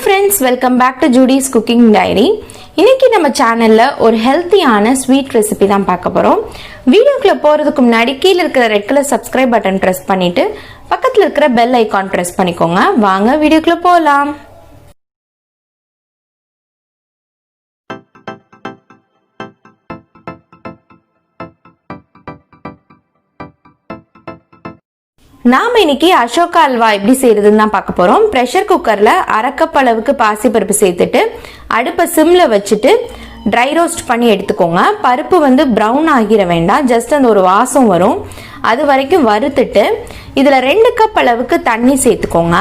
friends, welcome back to Judy's Cooking Diary. இன்னைக்கு நம்ம சேனல்ல ஒரு ஹெல்த்தியான ஸ்வீட் ரெசிபி தான் பார்க்க போறோம். வீடியோக்குள்ள போறதுக்கு முன்னாடி கீழ இருக்கிற red colour subscribe button press பண்ணிட்டு பக்கத்துல இருக்கிற பெல் ஐகான் பிரஸ் பண்ணிக்கோங்க. வாங்க வீடியோக்குள்ள போலாம். நாம இன்னைக்கு அசோகா அல்வா எப்படி செய்யறதுன்னு தான் பார்க்க போறோம். பிரஷர் குக்கர்ல அரை கப் அளவுக்கு பாசிப்பருப்பு சேர்த்துட்டு அடுப்பை சிம்ல வச்சுட்டு ட்ரை ரோஸ்ட் பண்ணி எடுத்துக்கோங்க. பருப்பு வந்து ப்ரௌன் ஆகிர வேண்டாம், ஜஸ்ட் அந்த ஒரு வாசம் வரும், அது வரைக்கும் வறுத்துட்டு இதுல 2 கப் அளவுக்கு தண்ணி சேர்த்துக்கோங்க.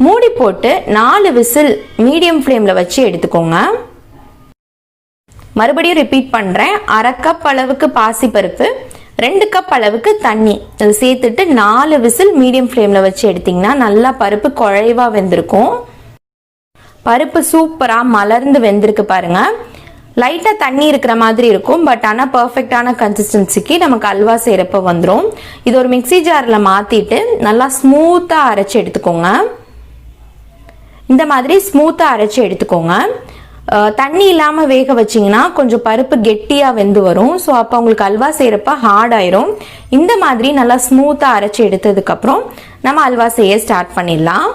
மூடி போட்டு 4 விசில் மீடியம் ஃப்ளேம்ல வச்சு எடுத்துக்கோங்க. மறுபடியும் ரிப்பீட் பண்றேன். அரை கப் அளவுக்கு பாசிப்பருப்பு, 2 கப் அளவுக்கு தண்ணி அது சேர்த்துட்டு 4 விசில் மீடியம் ஃப்ளேம்ல வச்சு எடுத்தீங்கன்னா நல்லா பருப்பு குழைவா வெந்திருக்கும். பருப்பு சூப்பரா மலர்ந்து வெந்திருக்கு பாருங்க. லைட்டா தண்ணி இருக்கிற மாதிரி இருக்கும், பட் ஆனா பர்ஃபெக்டான கன்சிஸ்டன்சிக்கு நமக்கு அல்வா செய்யறப்ப வந்துடும். இது ஒரு மிக்ஸி ஜார்ல மாத்திட்டு நல்லா ஸ்மூத்தா அரைச்சு எடுத்துக்கோங்க. இந்த மாதிரி ஸ்மூத்தா அரைச்சு எடுத்துக்கோங்க. தண்ணி இல்லாம வேக வச்சிங்கன்னா கொஞ்சம் பருப்பு கெட்டியா வெந்து வரும். ஸோ அப்போ உங்களுக்கு அல்வா செய்யறப்ப ஹார்ட் ஆயிரும். இந்த மாதிரி நல்லா ஸ்மூத்தா அரைச்சு எடுத்ததுக்கு அப்புறம் நம்ம அல்வா செய்ய ஸ்டார்ட் பண்ணிடலாம்.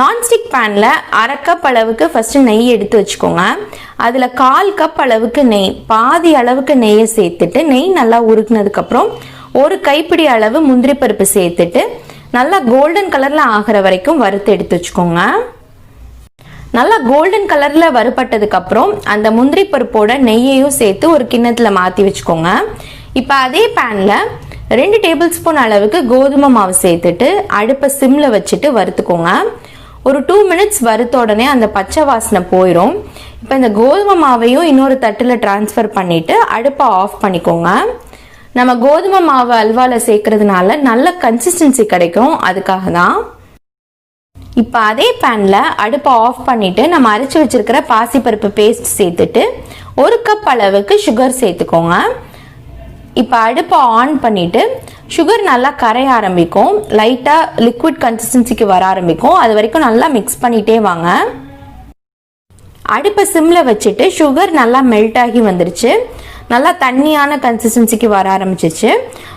நான்ஸ்டிக் பேன்ல அரை கப் அளவுக்கு ஃபர்ஸ்ட் நெய் எடுத்து வச்சுக்கோங்க. அதுல 1/4 கப் அளவுக்கு நெய், பாதி அளவுக்கு நெய்யை சேர்த்துட்டு நெய் நல்லா உருக்குனதுக்கு அப்புறம் ஒரு கைப்பிடி அளவு முந்திரி பருப்பு சேர்த்துட்டு நல்லா கோல்டன் கலர்ல ஆகிற வரைக்கும் வறுத்து எடுத்து வச்சுக்கோங்க. நல்லா கோல்டன் கலர்ல வறுபட்டதுக்கு அப்புறம் அந்த முந்திரி பருப்போட நெய்யையும் சேர்த்து ஒரு கிண்ணத்துல மாத்தி வச்சுக்கோங்க. இப்ப அதே பேன்ல 2 டேபிள் ஸ்பூன் அளவுக்கு கோதுமை மாவு சேர்த்துட்டு அடுப்பை சிம்ல வச்சுட்டு வறுத்துக்கோங்க. ஒரு 2 மினிட்ஸ் வறுத்த உடனே அந்த பச்சை வாசனை போயிடும். இப்ப இந்த கோதுமை மாவையும் இன்னொரு தட்டுல டிரான்ஸ்ஃபர் பண்ணிட்டு அடுப்பை ஆஃப் பண்ணிக்கோங்க. நம்ம கோதுமை மாவு அல்வால சேர்க்கறதுனால நல்ல கன்சிஸ்டன்சி கிடைக்கும், அதுக்காக தான். இப்ப அதே பேன்ல அடுப்பை ஆஃப் பண்ணிட்டு நம்ம அரைச்சு வச்சிருக்கிற பாசிப்பருப்பு பேஸ்ட் சேர்த்துட்டு 1 கப் அளவுக்கு சுகர் சேர்த்துக்கோங்க. இப்ப அடுப்பை ஆன் பண்ணிட்டு சுகர் நல்லா கரைய ஆரம்பிக்கும், லைட்டா லிக்விட் கன்சிஸ்டன்சிக்கு வர ஆரம்பிக்கும். அது வரைக்கும் நல்லா மிக்ஸ் பண்ணிட்டே வாங்க. அடுப்பை சிம்ல வச்சுட்டு சுகர் நல்லா மெல்ட் ஆகி வந்துருச்சு, நல்லா தண்ணியான கன்சிஸ்டன்சிக்கு வர ஆரம்பிச்சிச்சு.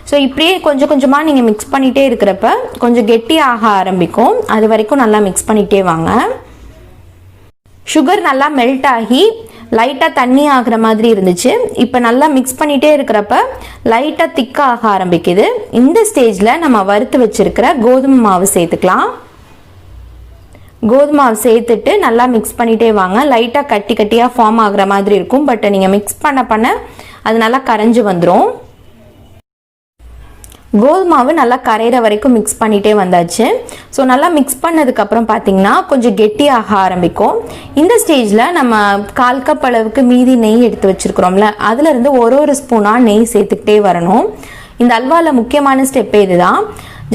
ஸோ இப்படியே கொஞ்சம் கொஞ்சமாக நீங்கள் மிக்ஸ் பண்ணிகிட்டே இருக்கிறப்ப கொஞ்சம் கெட்டியாக ஆரம்பிக்கும், அது வரைக்கும் நல்லா மிக்ஸ் பண்ணிகிட்டே வாங்க. சுகர் நல்லா மெல்ட் ஆகி லைட்டாக தண்ணி ஆகிற மாதிரி இருந்துச்சு. இப்போ நல்லா மிக்ஸ் பண்ணிகிட்டே இருக்கிறப்ப லைட்டாக திக்காக ஆரம்பிக்குது. இந்த ஸ்டேஜில் நம்ம வறுத்து வச்சிருக்கிற கோதுமை மாவு சேர்த்துக்கலாம். கோதுமை மாவு சேர்த்துட்டு நல்லா மிக்ஸ் பண்ணிட்டே வாங்க. லைட்டாக கட்டி கட்டியாக ஃபார்ம் ஆகுற மாதிரி இருக்கும், பட் நீங்கள் மிக்ஸ் பண்ண அது நல்லா கரைஞ்சு வந்துடும். கோதுமை மாவு நல்லா கரையிற வரைக்கும் மிக்ஸ் பண்ணிட்டே வந்தாச்சு. ஸோ நல்லா மிக்ஸ் பண்ணதுக்கப்புறம் பார்த்தீங்கன்னா கொஞ்சம் கெட்டியாக ஆரம்பிக்கும். இந்த ஸ்டேஜில் நம்ம 1/4 கப் அளவுக்கு மீதி நெய் எடுத்து வச்சிருக்கிறோம்ல, அதுலேருந்து ஒரு ஸ்பூனாக நெய் சேர்த்துக்கிட்டே வரணும். இந்த அல்வாவில் முக்கியமான ஸ்டெப்பே இதுதான்.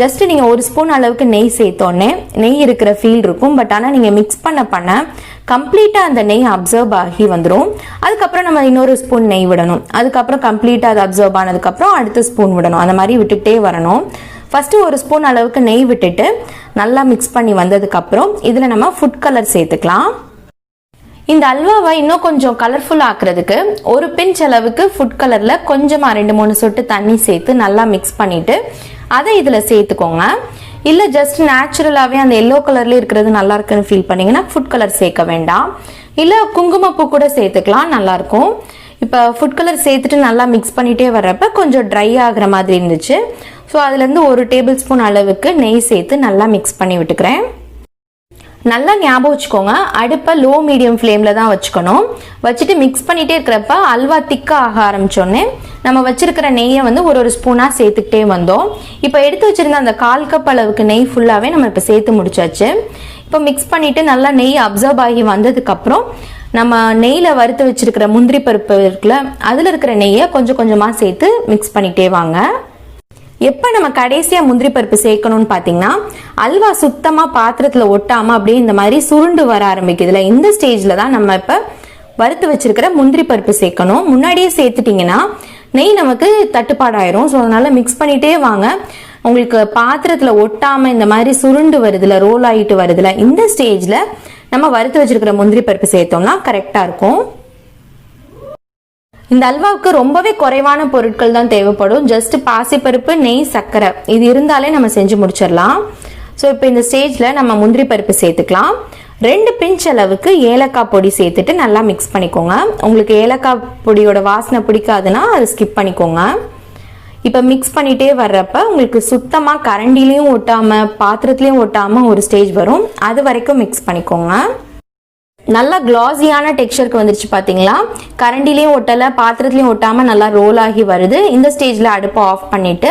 ஜஸ்ட் நீங்கள் 1 ஸ்பூன் அளவுக்கு நெய் சேர்த்தோன்னே நெய் இருக்கிற ஃபீல் இருக்கும், பட் ஆனால் நீங்கள் மிக்ஸ் பண்ண கம்ப்ளீட்டாக அந்த நெய் அப்சர்வ் ஆகி வந்துடும். அதுக்கப்புறம் நம்ம இன்னொரு ஸ்பூன் நெய் விடணும், அதுக்கப்புறம் கம்ப்ளீட்டாக அது அப்சர்வ் ஆனதுக்கப்புறம் அடுத்த ஸ்பூன் விடணும். அந்த மாதிரி விட்டுக்கிட்டே வரணும். ஃபஸ்ட்டு 1 ஸ்பூன் அளவுக்கு நெய் விட்டுட்டு நல்லா மிக்ஸ் பண்ணி வந்ததுக்கப்புறம் இதில் நம்ம ஃபுட் கலர் சேர்த்துக்கலாம். இந்த அல்வாவை இன்னும் கொஞ்சம் கலர்ஃபுல் ஆக்குறதுக்கு ஒரு பிஞ்ச் அளவுக்கு ஃபுட் கலர்ல கொஞ்சமா 2-3 சொட்டு தண்ணி சேர்த்து நல்லா மிக்ஸ் பண்ணிட்டு அதை இதுல சேர்த்துக்கோங்க. இல்ல ஜஸ்ட் நேச்சுரலாவே அந்த எல்லோ கலர்ல இருக்கிறது நல்லா இருக்குன்னு ஃபீல் பண்ணீங்கன்னா ஃபுட் கலர் சேர்க்க வேண்டாம். இல்ல குங்குமப்பூ கூட சேர்த்துக்கலாம், நல்லா இருக்கும். இப்ப ஃபுட் கலர் சேர்த்துட்டு நல்லா மிக்ஸ் பண்ணிட்டே வர்றப்ப கொஞ்சம் ட்ரை ஆகுற மாதிரி இருந்துச்சு. ஸோ அதுல இருந்து 1 டேபிள் ஸ்பூன் அளவுக்கு நெய் சேர்த்து நல்லா மிக்ஸ் பண்ணி விட்டுக்கிறேன். நல்லா ஞாபகம் வச்சுக்கோங்க, அடுப்பை லோ மீடியம் ஃப்ளேம்ல தான் வச்சுக்கணும். வச்சுட்டு மிக்ஸ் பண்ணிட்டே இருக்கிறப்ப அல்வா திக்கா ஆக ஆரம்பிச்சோடனே நம்ம வச்சிருக்கிற நெய்யை வந்து ஒரு ஸ்பூனா சேர்த்துக்கிட்டே வந்தோம். இப்போ எடுத்து வச்சிருந்த அந்த 1/4 கப் அளவுக்கு நெய் ஃபுல்லாவே நம்ம இப்போ சேர்த்து முடிச்சாச்சு. இப்போ மிக்ஸ் பண்ணிட்டு நல்லா நெய் அப்சர்வ் ஆகி வந்ததுக்கு அப்புறம் நம்ம நெய்ல வறுத்து வச்சிருக்கிற முந்திரி பருப்பு இருக்குல்ல, அதுல இருக்கிற நெய்யை கொஞ்சம் கொஞ்சமா சேர்த்து மிக்ஸ் பண்ணிட்டே வாங்க. எப்ப நம்ம கடைசியா முந்திரி பருப்பு சேர்க்கணும்னு பாத்தீங்கன்னா அல்வா சுத்தமா பாத்திரத்துல ஒட்டாம அப்படியே இந்த மாதிரி சுருண்டு வர ஆரம்பிக்குதுல, இந்த ஸ்டேஜ்ல தான் நம்ம இப்ப வறுத்து வச்சிருக்கிற முந்திரி பருப்பு சேர்க்கணும். முன்னாடியே சேர்த்துட்டீங்கன்னா நெய் நமக்கு தட்டுப்பாடாயிரும். ஸோ அதனால மிக்ஸ் பண்ணிட்டே வாங்க. உங்களுக்கு பாத்திரத்துல ஒட்டாம இந்த மாதிரி சுருண்டு வருதுல, ரோல் ஆகிட்டு வருதுல, இந்த ஸ்டேஜ்ல நம்ம வறுத்து வச்சிருக்கிற முந்திரி பருப்பு சேர்த்தோம்னா கரெக்டா இருக்கும். இந்த அல்வாவுக்கு ரொம்பவே குறைவான பொருட்கள் தான் தேவைப்படும். ஜஸ்ட் பாசிப்பருப்பு, நெய், சர்க்கரை இது இருந்தாலே நம்ம செஞ்சு முடிச்சிடலாம். ஸோ இப்போ இந்த ஸ்டேஜ்ல நம்ம முந்திரி பருப்பு சேர்த்துக்கலாம். 2 பிஞ்ச் அளவுக்கு ஏலக்காய் பொடி சேர்த்துட்டு நல்லா மிக்ஸ் பண்ணிக்கோங்க. உங்களுக்கு ஏலக்காய் பொடியோட வாசனை பிடிக்காதுன்னா அதை ஸ்கிப் பண்ணிக்கோங்க. இப்போ மிக்ஸ் பண்ணிட்டே வர்றப்ப உங்களுக்கு சுத்தமா கரண்டிலையும் ஒட்டாம பாத்திரத்திலையும் ஒட்டாம ஒரு ஸ்டேஜ் வரும். அது வரைக்கும் மிக்ஸ் பண்ணிக்கோங்க. நல்லா கிளாஸியான டெக்ஸ்சருக்கு வந்துருச்சு பாத்தீங்களா? கரண்டிலையும் ஒட்டல, பாத்திரத்திலையும் ஒட்டாம நல்லா ரோல் ஆகி வருது. இந்த ஸ்டேஜ்ல அடுப்பை ஆஃப் பண்ணிட்டு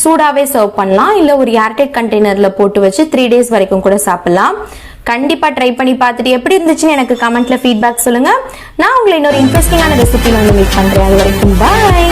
சூடாவே சர்வ் பண்ணலாம். இல்ல ஒரு ஏர்டைட் கண்டெய்னர்ல போட்டு வச்சு 3 days வரைக்கும் கூட சாப்பிடலாம். கண்டிப்பா ட்ரை பண்ணி பார்த்துட்டு எப்படி இருந்துச்சுன்னு எனக்கு கமெண்ட்ல ஃபீட்பேக் சொல்லுங்க. நான் உங்களை இன்னொரு இன்ட்ரெஸ்டிங்கான ரெசிபில வந்து மீட் பண்றேன். அது வரைக்கும் பாய்.